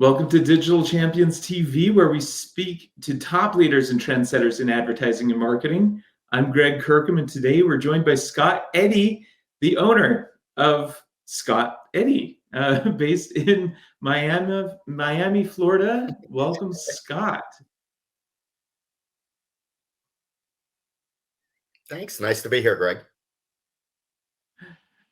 Welcome to Digital Champions TV, where we speak to top leaders and trendsetters in advertising and marketing. I'm Greg Kirkham, and today we're joined by Scott Eddy, the owner of Scott Eddy, based in Miami, Florida. Welcome, Scott. Thanks. Nice to be here, Greg.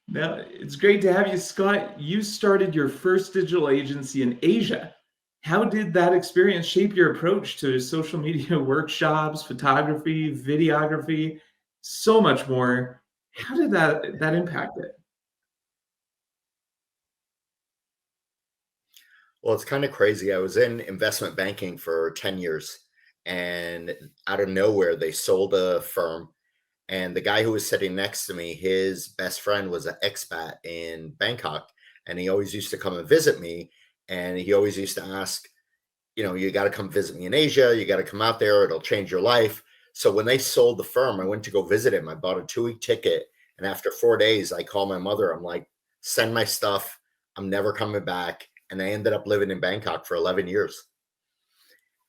Now, it's great to have you, Scott. You started your first digital agency in Asia. How did that experience shape your approach to social media workshops, photography, videography, so much more? How did that impact it? Well, it's kind of crazy. I was in investment banking for 10 years, and out of nowhere, they sold a firm. And the guy who was sitting next to me, his best friend was an expat in Bangkok, and he always used to come and visit me. And he always used to ask, you got to come visit me in Asia. You got to come out there. It'll change your life. So when they sold the firm, I went to go visit him. I bought a 2-week ticket. And after 4 days, I called my mother. I'm like, send my stuff. I'm never coming back. And I ended up living in Bangkok for 11 years.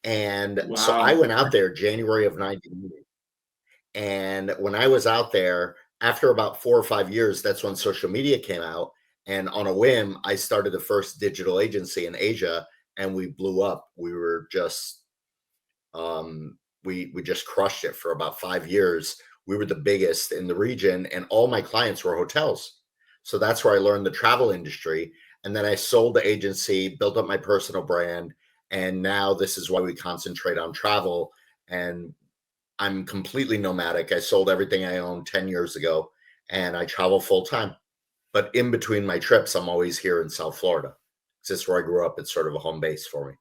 And so I went out there January of 99. And when I was out there, after about 4 or 5 years, that's when social media came out. And on a whim, I started the first digital agency in Asia, and we blew up. We were just, we just crushed it for about 5 years. We were the biggest in the region, and all my clients were hotels. So that's where I learned the travel industry. And then I sold the agency, built up my personal brand. And now this is why we concentrate on travel. And I'm completely nomadic. I sold everything I owned 10 years ago, and I travel full time. But in between my trips, I'm always here in South Florida. This is where I grew up. It's sort of a home base for me.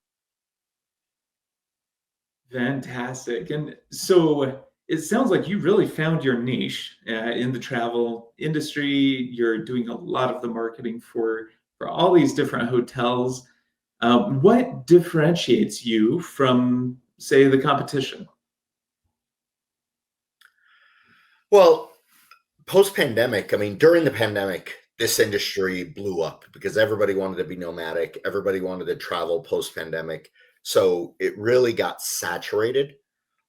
Fantastic. And so it sounds like you really found your niche in the travel industry. You're doing a lot of the marketing for all these different hotels. What differentiates you from, say, the competition? Well, post-pandemic, I mean, during the pandemic, this industry blew up because everybody wanted to be nomadic. Everybody wanted to travel post-pandemic. So it really got saturated.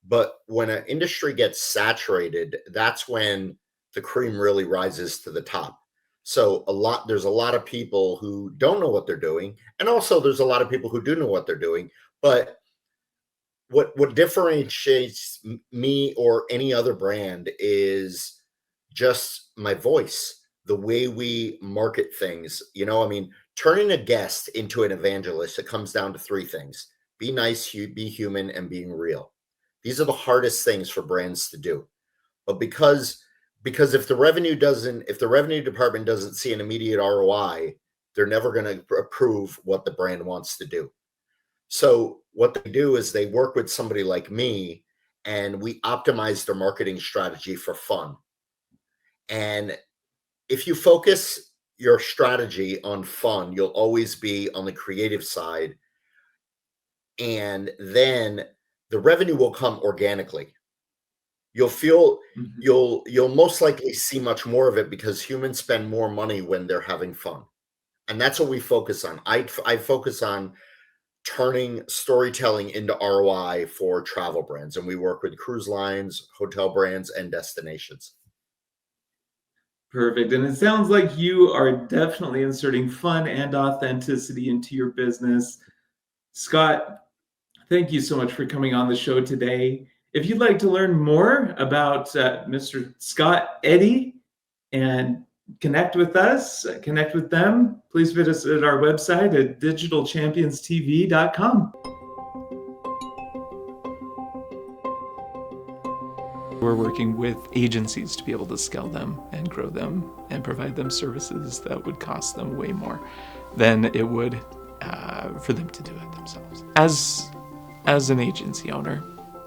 But when an industry gets saturated, that's when the cream really rises to the top. So there's a lot of people who don't know what they're doing. And also there's a lot of people who do know what they're doing. But what differentiates me or any other brand is just my voice, the way we market things. I mean, turning a guest into an evangelist, it comes down to 3 things: be nice, be human, and being real. These are the hardest things for brands to do. But because if the revenue department doesn't see an immediate ROI, they're never going to approve what the brand wants to do. So what they do is they work with somebody like me, and we optimize their marketing strategy for fun. And if you focus your strategy on fun, you'll always be on the creative side. And then the revenue will come organically. You'll most likely see much more of it because humans spend more money when they're having fun. And that's what we focus on. I focus on turning storytelling into ROI for travel brands. And we work with cruise lines, hotel brands, and destinations. Perfect. And it sounds like you are definitely inserting fun and authenticity into your business. Scott, thank you so much for coming on the show today. If you'd like to learn more about Mr. Scott Eddy and connect with us, connect with them, please visit our website at digitalchampionstv.com. We're working with agencies to be able to scale them and grow them and provide them services that would cost them way more than it would for them to do it themselves. As an agency owner,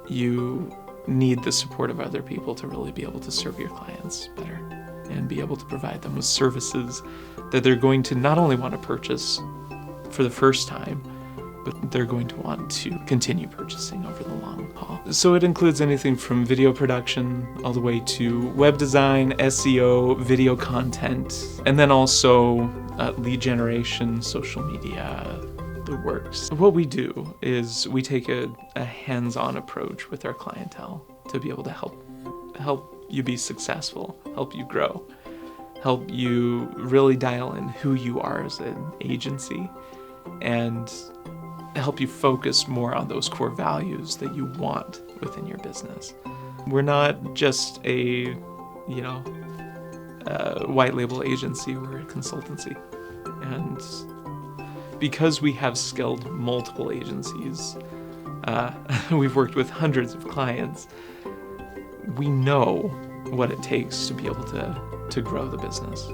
you need the support of other people to really be able to serve your clients better and be able to provide them with services that they're going to not only want to purchase for the first time, but they're going to want to continue purchasing over the long haul. So it includes anything from video production all the way to web design, SEO, video content, and then also lead generation, social media, absolutely works. What we do is we take a hands-on approach with our clientele to be able to help you be successful, help you grow, help you really dial in who you are as an agency, and help you focus more on those core values that you want within your business. We're not just a white label agency, we're a consultancy. And because we have scaled multiple agencies, we've worked with hundreds of clients, we know what it takes to be able to grow the business.